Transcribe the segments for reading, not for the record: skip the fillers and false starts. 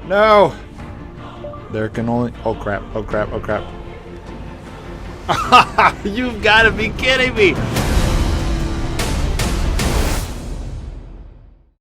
No! There can only... Oh crap, oh crap, oh crap. You've got to be kidding me!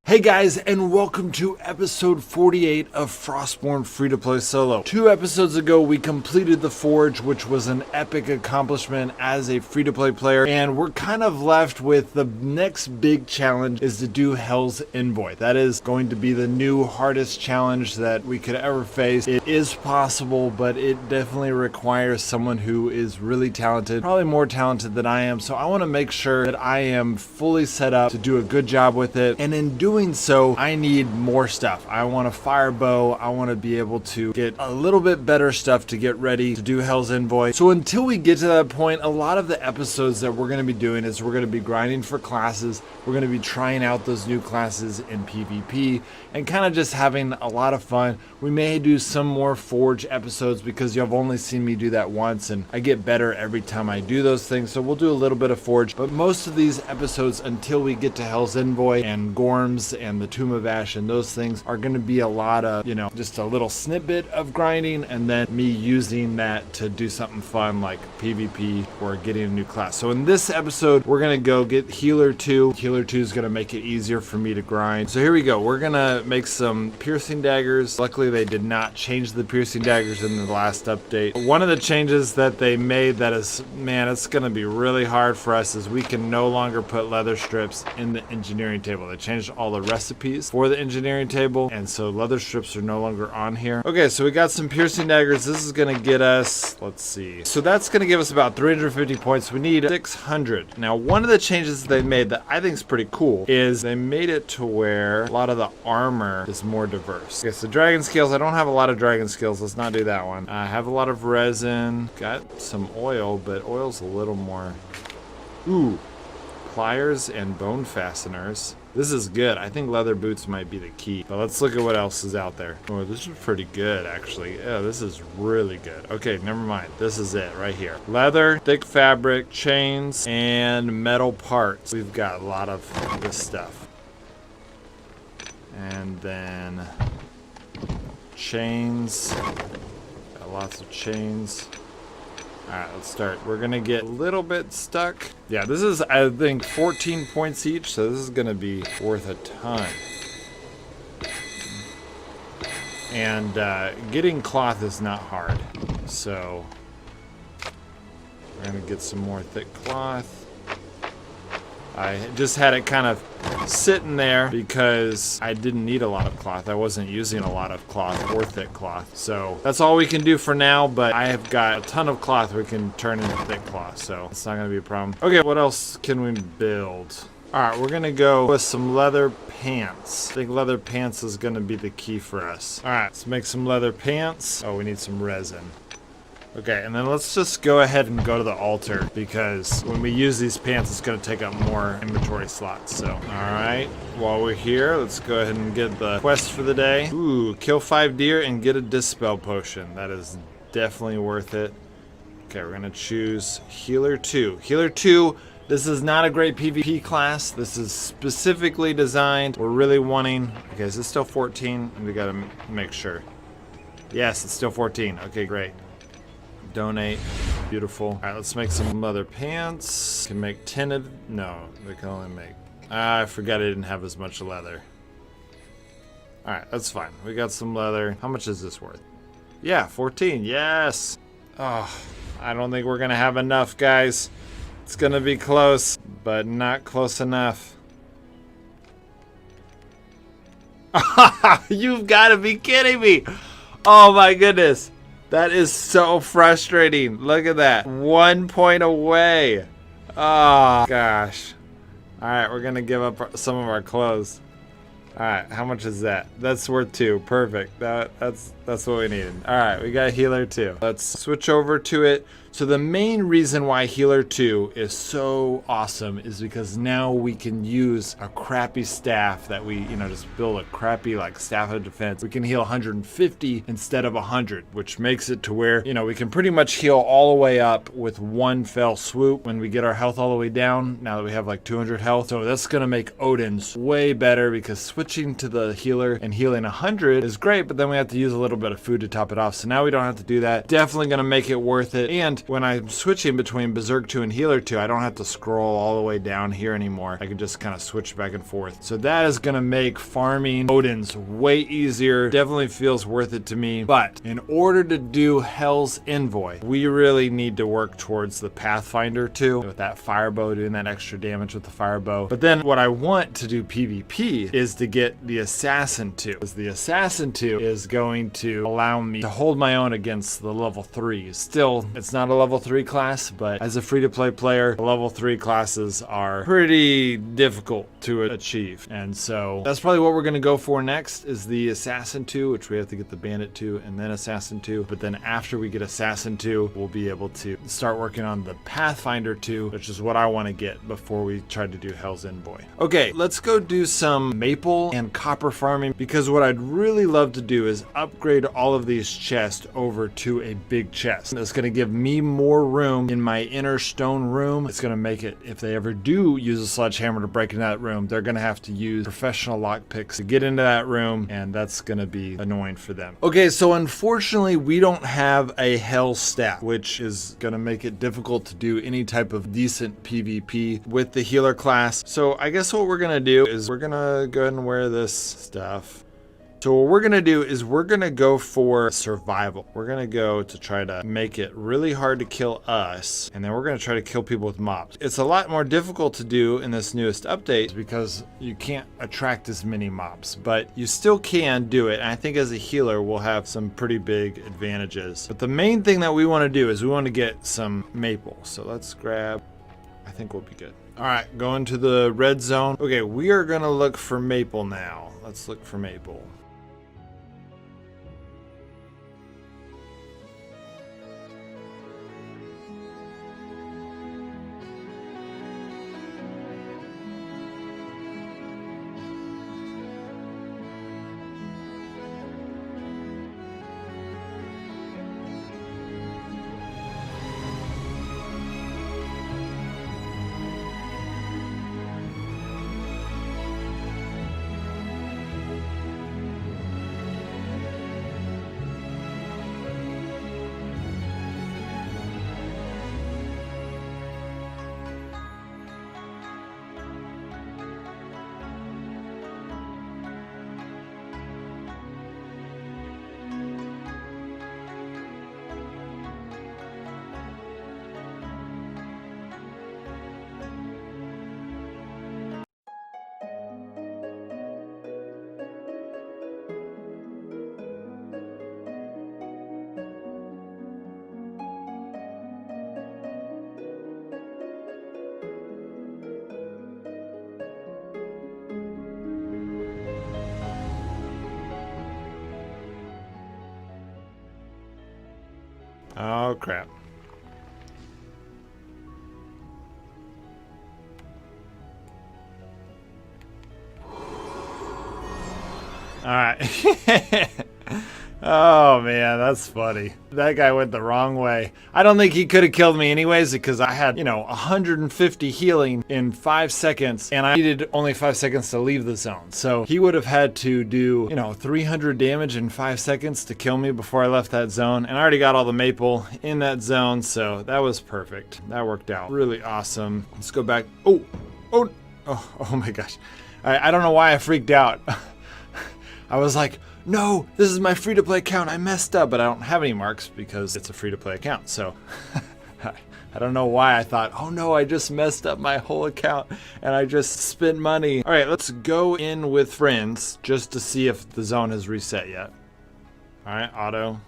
Hey guys, and welcome to episode 48 of Frostborn Free-to-Play Solo. 2 episodes ago, we completed the Forge, which was an epic accomplishment as a free-to-play player, and we're kind of left with the next big challenge is to do Hell's Envoy. That is going to be the new hardest challenge that we could ever face. It is possible, but it definitely requires someone who is really talented, probably more talented than I am, so I want to make sure that I am fully set up to do a good job with it, and in doing so, I need more stuff. I want a fire bow. I want to be able to get a little bit better stuff to get ready to do Hell's Envoy. So until we get to that point, a lot of the episodes that we're going to be doing is we're going to be grinding for classes. We're going to be trying out those new classes in PvP and kind of just having a lot of fun. We may do some more Forge episodes because you've only seen me do that once and I get better every time I do those things. So we'll do a little bit of Forge, but most of these episodes until we get to Hell's Envoy and Gorms and the Tomb of Ash and those things are going to be a lot of, you know, just a little snippet of grinding and then me using that to do something fun like PvP or getting a new class. So in this episode, we're going to go get Healer 2. Healer 2 is going to make it easier for me to grind. So here we go. We're going to make some piercing daggers. Luckily, they did not change the piercing daggers in the last update. One of the changes that they made that is, man, it's going to be really hard for us is we can no longer put leather strips in the engineering table. They changed all the recipes for the engineering table, and so leather strips are no longer on here. Okay, so we got some piercing daggers. This is gonna get us, let's see, so that's gonna give us about 350 points. We need 600. Now, one of the changes they made that I think is pretty cool is they made it to where a lot of the armor is more diverse. Okay, so dragon scales. I don't have a lot of dragon scales. Let's not do that one. I have a lot of resin, got some oil, but oil's a little more. Ooh, pliers and bone fasteners. This is good. I think leather boots might be the key. But let's look at what else is out there. Oh, this is pretty good, actually. Yeah, this is really good. Okay, never mind. This is it right here. Leather, thick fabric, chains, and metal parts. We've got a lot of this stuff. And then chains. Got lots of chains. Alright, let's start. We're gonna get a little bit stuck. Yeah, this is, I think, 14 points each, so this is gonna be worth a ton. And getting cloth is not hard, so we're gonna get some more thick cloth. I just had it kind of sitting there because I didn't need a lot of cloth. I wasn't using a lot of cloth or thick cloth. So that's all we can do for now, but I have got a ton of cloth we can turn into thick cloth, so it's not gonna be a problem. Okay, what else can we build? All right, we're gonna go with some leather pants. I think leather pants is gonna be the key for us. All right, let's make some leather pants. Oh, we need some resin. Okay, and then let's just go ahead and go to the altar because when we use these pants, it's going to take up more inventory slots. So, all right, while we're here, let's go ahead and get the quest for the day. Ooh, kill 5 deer and get a dispel potion. That is definitely worth it. Okay, we're going to choose Healer 2. Healer 2, this is not a great PvP class. This is specifically designed. We're really wanting... Okay, is this still 14? We got to make sure. Yes, it's still 14. Okay, great. Donate. Beautiful. All right, let's make some leather pants. Can make 10 of... No, we can only make... I forgot I didn't have as much leather. All right, that's fine. We got some leather. How much is this worth? Yeah, 14. Yes. Oh, I don't think we're going to have enough, guys. It's going to be close, but not close enough. You've got to be kidding me. Oh, my goodness. That is so frustrating. Look at that. 1 point away. Oh, gosh. All right, we're going to give up some of our clothes. All right, how much is that? That's worth 2. Perfect. That's what we needed. All right, we got Healer 2. Let's switch over to it. So the main reason why Healer 2 is so awesome is because now we can use a crappy staff that we, just build a crappy like staff of defense. We can heal 150 instead of 100, which makes it to where, we can pretty much heal all the way up with one fell swoop when we get our health all the way down, now that we have like 200 health. So that's gonna make Odin's way better, because switching to the healer and healing 100 is great, but then we have to use a little bit of food to top it off. So now we don't have to do that. Definitely gonna make it worth it. And when I'm switching between Berserk 2 and Healer 2, I don't have to scroll all the way down here anymore. I can just kind of switch back and forth. So that is gonna make farming Odin's way easier. Definitely feels worth it to me. But in order to do Hell's Envoy, we really need to work towards the Pathfinder 2 with that firebow, doing that extra damage with the firebow. But then what I want to do PvP is to get the Assassin 2, because the Assassin 2 is going to allow me to hold my own against the level 3s. Still, it's not a level 3 class, but as a free-to-play player, the level 3 classes are pretty difficult to achieve. And so that's probably what we're going to go for next, is the Assassin 2, which we have to get the Bandit 2 and then Assassin 2. But then after we get Assassin 2, we'll be able to start working on the Pathfinder 2, which is what I want to get before we try to do Hell's Envoy. Okay, let's go do some maple and copper farming, because what I'd really love to do is upgrade all of these chests over to a big chest. That's going to give me more room in my inner stone room. It's going to make it, if they ever do use a sledgehammer to break into that room, they're going to have to use professional lockpicks to get into that room, and that's going to be annoying for them. Okay, so unfortunately we don't have a Hell staff, which is going to make it difficult to do any type of decent PvP with the healer class. So I guess what we're going to do is we're going to go ahead and wear this stuff. So what we're going to do is we're going to go for survival. We're going to go to try to make it really hard to kill us, and then we're going to try to kill people with mobs. It's a lot more difficult to do in this newest update because you can't attract as many mobs, but you still can do it. And I think as a healer, we'll have some pretty big advantages. But the main thing that we want to do is we want to get some maple. So let's grab, I think we'll be good. All right, going to the red zone. Okay, we are going to look for maple now. Let's look for maple. Oh, crap. All right. Oh man, that's funny. That guy went the wrong way. I don't think he could have killed me anyways, because I had, 150 healing in 5 seconds, and I needed only 5 seconds to leave the zone. So he would have had to do, 300 damage in 5 seconds to kill me before I left that zone. And I already got all the maple in that zone, so that was perfect. That worked out really awesome. Let's go back. Oh my gosh. I don't know why I freaked out. I was like, no, this is my free-to-play account. I messed up, but I don't have any marks because it's a free-to-play account. So I don't know why I thought, oh no, I just messed up my whole account and I just spent money. All right, let's go in with friends just to see if the zone has reset yet. All right, auto.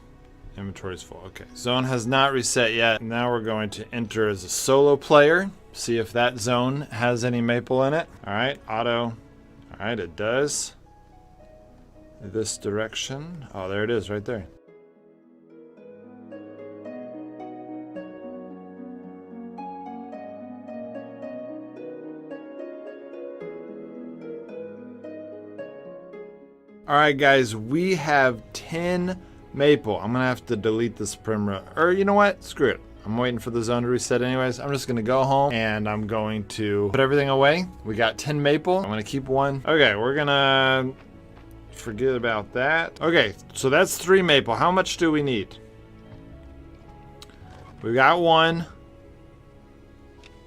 Inventory is full. Okay, zone has not reset yet. Now we're going to enter as a solo player. See if that zone has any maple in it. All right, auto. All right, it does. This direction. Oh, there it is right there. right, guys, we have 10 maple. I'm gonna have to delete this primrose. Or you know what? Screw it. I'm waiting for the zone to reset anyways. I'm just gonna go home and I'm going to put everything away. We got 10 maple. I'm gonna keep one. Okay, we're gonna forget about that. Okay, so that's 3 maple. How much do we need? We got 1.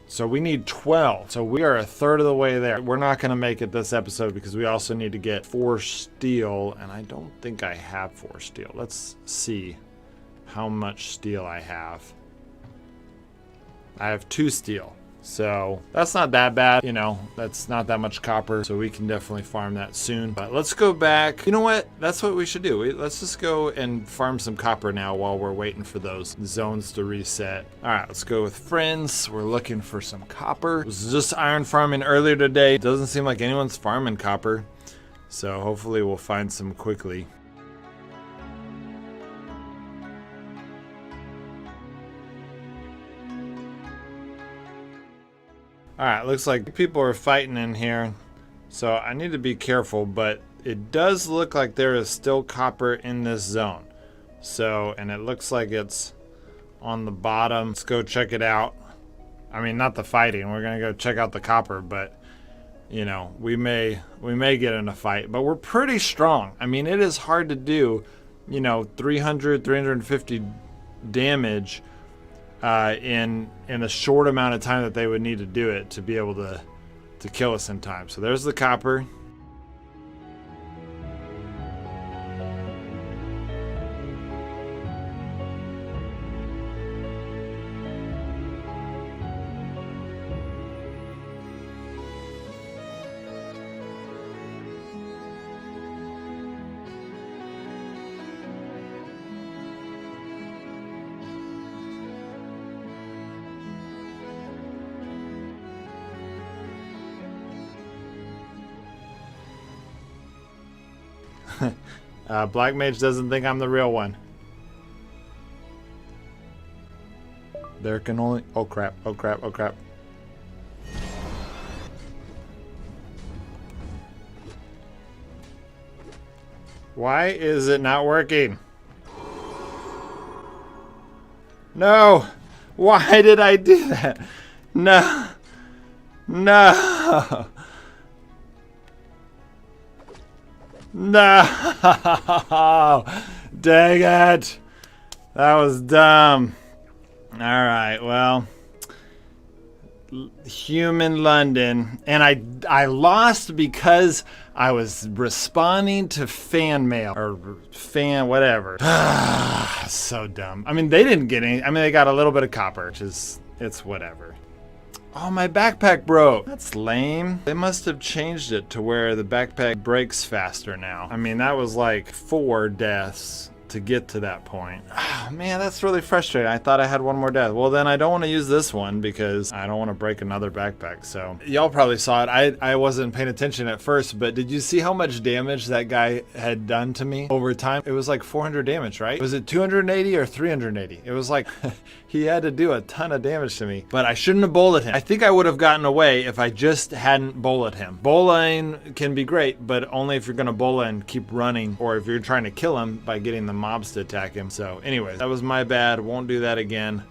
So we need 12. So we are a third of the way there. We're not gonna make it this episode because we also need to get 4 steel, and I don't think I have 4 steel. Let's see how much steel I have. I have 2 steel. So that's not that bad, you know, that's not that much copper, so we can definitely farm that soon. But let's go back. You know what? That's what we should do. Let's just go and farm some copper now while we're waiting for those zones to reset. All right, let's go with friends. We're looking for some copper. It was just iron farming earlier today. Doesn't seem like anyone's farming copper, so hopefully we'll find some quickly. Alright, looks like people are fighting in here, so I need to be careful, but it does look like there is still copper in this zone. So, and it looks like it's on the bottom. Let's go check it out. I mean, not the fighting, we're gonna go check out the copper, but you know, we may get in a fight, but we're pretty strong. I mean, it is hard to do, you know, 350 damage in a short amount of time that they would need to do it to be able to kill us in time. So there's the copper. Black Mage doesn't think I'm the real one. There can only... Oh crap, oh crap, oh crap. Why is it not working? No! Why did I do that? No! No! No! Dang it! That was dumb. Alright, well. Human London. And I lost because I was responding to fan mail. Or fan whatever. So dumb. I mean, they didn't get any. I mean, they got a little bit of copper, which is... It's whatever. Oh, my backpack broke. That's lame. They must have changed it to where the backpack breaks faster now. I mean, that was like 4 deaths to get to that point. Oh, man, that's really frustrating. I thought I had 1 more death. Well, then I don't want to use this one because I don't want to break another backpack. So y'all probably saw it. I wasn't paying attention at first, but did you see how much damage that guy had done to me over time? It was like 400 damage, right? Was it 280 or 380? It was like he had to do a ton of damage to me, but I shouldn't have bullet him. I think I would have gotten away if I just hadn't bullet him. Bullying can be great, but only if you're going to bullet and keep running, or if you're trying to kill him by getting the mobs to attack him. So anyways, that was my bad. Won't do that again.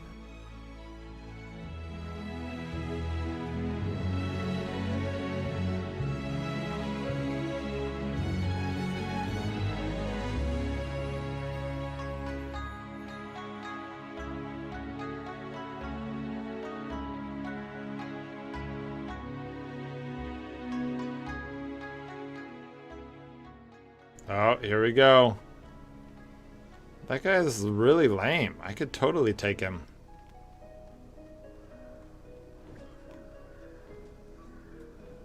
Oh, here we go. That guy is really lame. I could totally take him.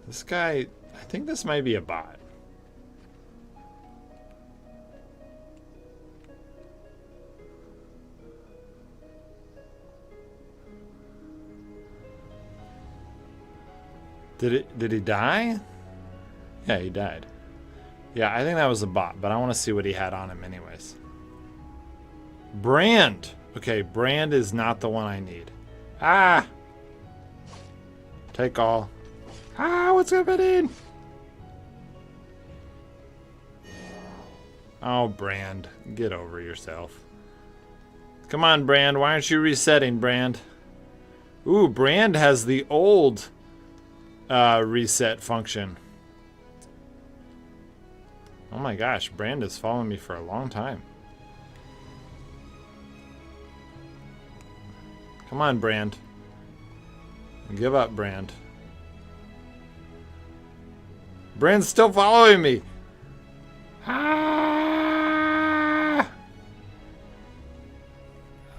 This guy, I think this might be a bot. Did he die? Yeah, he died. Yeah, I think that was a bot, but I want to see what he had on him anyways. Brand. Okay, Brand is not the one I need. Ah! Take all. Ah, what's happening? Oh, Brand, get over yourself. Come on, Brand. Why aren't you resetting, Brand? Ooh, Brand has the old reset function. Oh my gosh, Brand has followed me for a long time. Come on, Brand. Give up, Brand. Brand's still following me. Ah!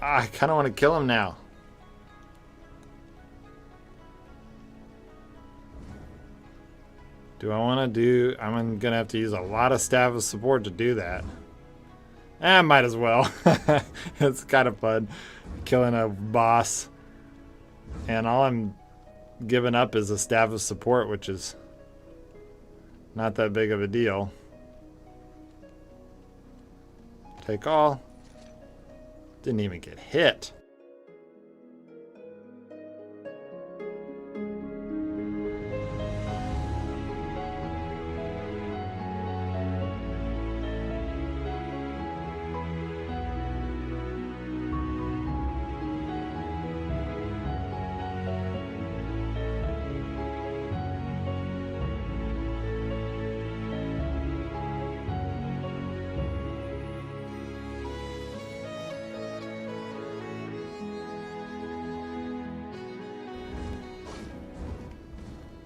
I kind of want to kill him now. Do I want to do... I'm going to have to use a lot of Staff of Support to do that. I might as well. It's kind of fun. Killing a boss. And all I'm giving up is a Staff of Support, which is not that big of a deal. Take all. Didn't even get hit.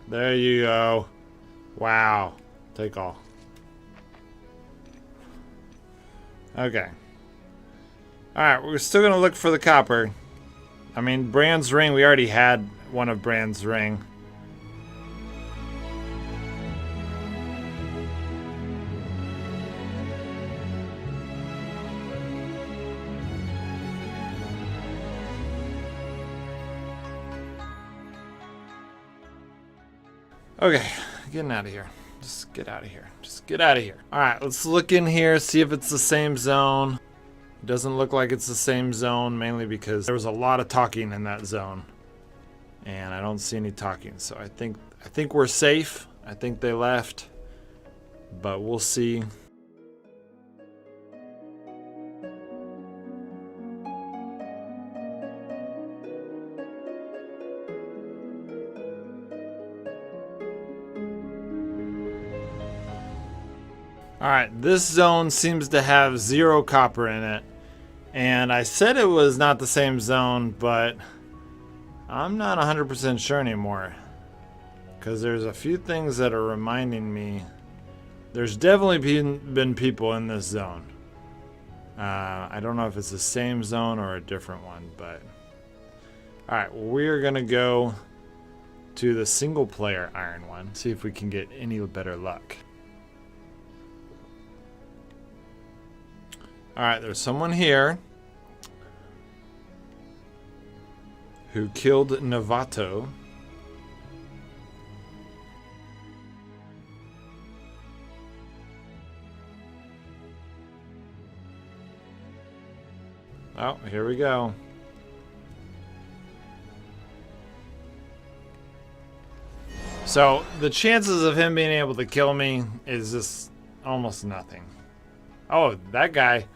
There you go. Wow. Take all. Okay. Alright, we're still going to look for the copper. I mean, Brand's ring, we already had one of Brand's ring. Okay, getting out of here. Just get out of here. Just get out of here. All right, let's look in here, see if it's the same zone. It doesn't look like it's the same zone, mainly because there was a lot of talking in that zone. And I don't see any talking, so I think we're safe. I think they left, but we'll see. Alright, this zone seems to have 0 copper in it. And I said it was not the same zone, but I'm not 100% sure anymore. Because there's a few things that are reminding me. There's definitely been people in this zone. I don't know if it's the same zone or a different one, but... Alright, we're going to go to the single player iron one. See if we can get any better luck. Alright, there's someone here who killed Novato. Oh, here we go. So, the chances of him being able to kill me is just almost nothing. Oh, that guy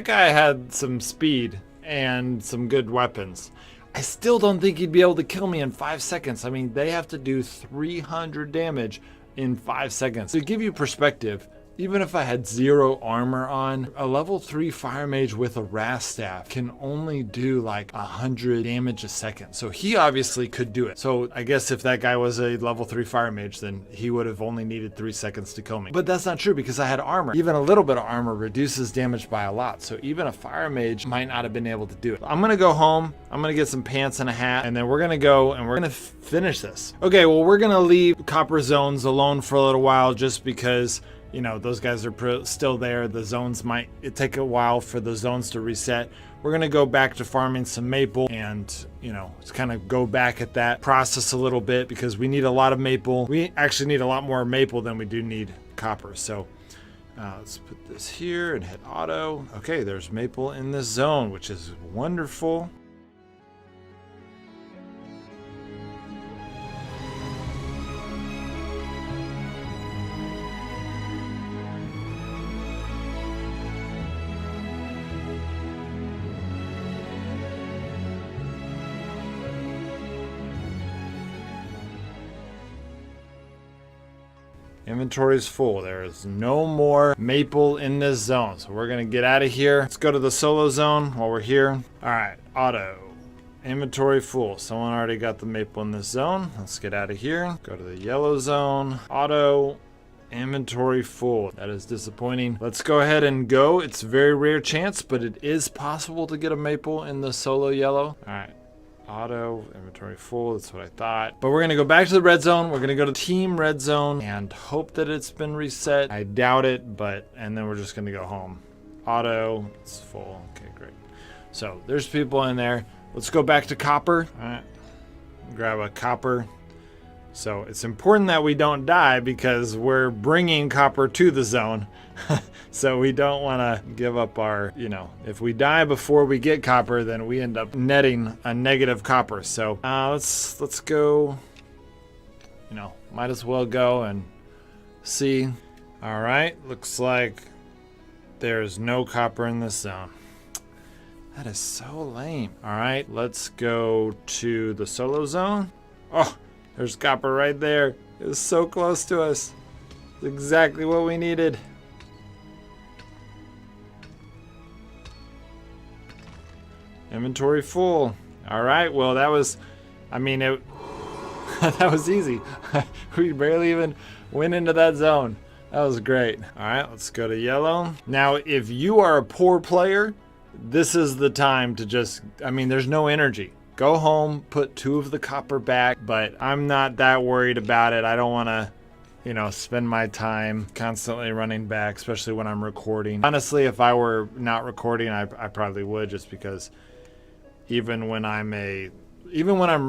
had some speed and some good weapons. I still don't think he'd be able to kill me in 5 seconds. I mean, they have to do 300 damage in 5 seconds. To give you perspective, even if I had 0 armor on, a level 3 fire mage with a wrath staff can only do like 100 damage a second. So he obviously could do it. So I guess if that guy was a level 3 fire mage, then he would have only needed 3 seconds to kill me. But that's not true because I had armor. Even a little bit of armor reduces damage by a lot. So even a fire mage might not have been able to do it. I'm gonna go home. I'm gonna get some pants and a hat, and then we're gonna go and we're gonna finish this. Okay, well, we're gonna leave copper zones alone for a little while just because, you know, those guys are still there. The zones it take a while for the zones to reset. We're gonna go back to farming some maple and, you know, just kind of go back at that process a little bit because we need a lot of maple. We actually need a lot more maple than we do need copper. So let's put this here and hit auto. Okay, there's maple in this zone, which is wonderful. Inventory's full. There is no more maple in this zone. So we're going to get out of here. Let's go to the solo zone while we're here. All right, auto. Inventory full. Someone already got the maple in this zone. Let's get out of here. Go to the yellow zone. Auto. Inventory full. That is disappointing. Let's go ahead and go. It's a very rare chance, but it is possible to get a maple in the solo yellow. All right. Auto, inventory full, that's what I thought. But we're gonna go back to the red zone. We're gonna go to team red zone and hope that it's been reset. I doubt it, and then we're just gonna go home. Auto, it's full, okay, great. So there's people in there. Let's go back to copper. All right, grab a copper. So it's important that we don't die because we're bringing copper to the zone. So we don't want to give up our, if we die before we get copper, then we end up netting a negative copper. So let's go, might as well go and see. All right, looks like there's no copper in this zone. That is so lame. All right, let's go to the solo zone. Oh, there's copper right there. It was so close to us. It's exactly what we needed. Inventory full. All right, well, that was easy. We barely even went into that zone. That was great. All right, let's go to yellow. Now, if you are a poor player, this is the time to just, there's no energy. Go home, put 2 of the copper back, but I'm not that worried about it. I don't want to, spend my time constantly running back, especially when I'm recording. Honestly, if I were not recording, I probably would, just because even when I'm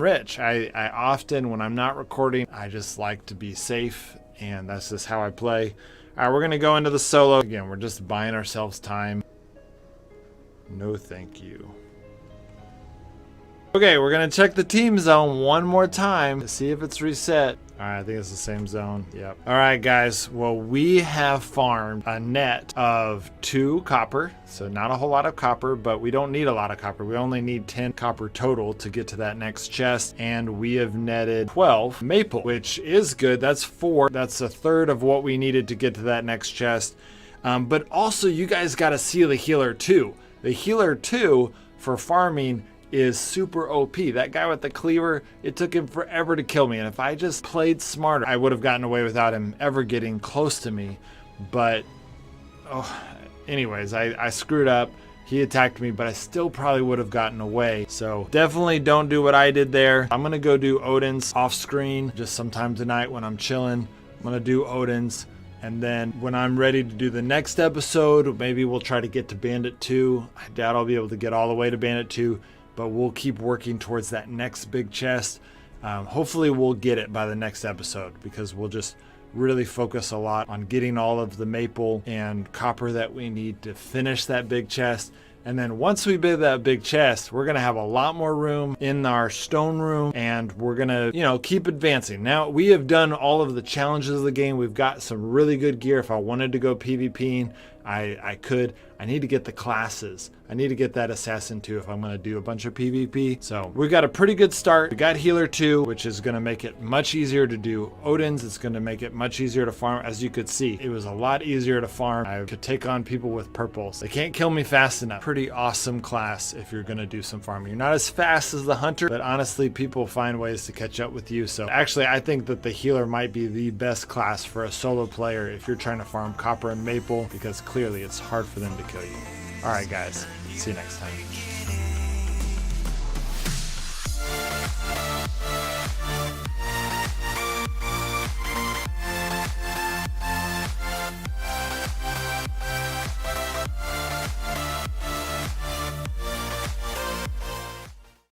rich, I often, when I'm not recording, I just like to be safe, and that's just how I play. All right, we're going to go into the solo. Again, we're just buying ourselves time. No thank you. Okay, we're going to check the team zone one more time to see if it's reset. All right, I think it's the same zone. Yep. All right, guys. Well, we have farmed a net of 2 copper. So not a whole lot of copper, but we don't need a lot of copper. We only need 10 copper total to get to that next chest. And we have netted 12 maple, which is good. That's 4. That's a third of what we needed to get to that next chest. But also, you guys got to see the healer 2. The healer 2 for farming is super OP. That guy with the cleaver, it took him forever to kill me. And if I just played smarter, I would have gotten away without him ever getting close to me. But, anyways, I screwed up. He attacked me, but I still probably would have gotten away. So definitely don't do what I did there. I'm going to go do Odin's off screen just sometime tonight when I'm chilling. I'm going to do Odin's. And then when I'm ready to do the next episode, maybe we'll try to get to Bandit 2. I doubt I'll be able to get all the way to Bandit 2. But we'll keep working towards that next big chest. Hopefully we'll get it by the next episode, because we'll just really focus a lot on getting all of the maple and copper that we need to finish that big chest. And then once we build that big chest, we're going to have a lot more room in our stone room, and we're going to, keep advancing. Now, we have done all of the challenges of the game. We've got some really good gear. If I wanted to go PvPing, I could. I need to get the classes. I need to get that assassin too if I'm going to do a bunch of PvP. So we've got a pretty good start. We got healer 2, which is going to make it much easier to do Odin's. It's going to make it much easier to farm. As you could see, it was a lot easier to farm. I could take on people with purples. They can't kill me fast enough. Pretty awesome class if you're going to do some farming. You're not as fast as the hunter, but honestly, people find ways to catch up with you. So actually, I think that the healer might be the best class for a solo player if you're trying to farm copper and maple, because clearly it's hard for them to kill you. All right, guys. See you next time.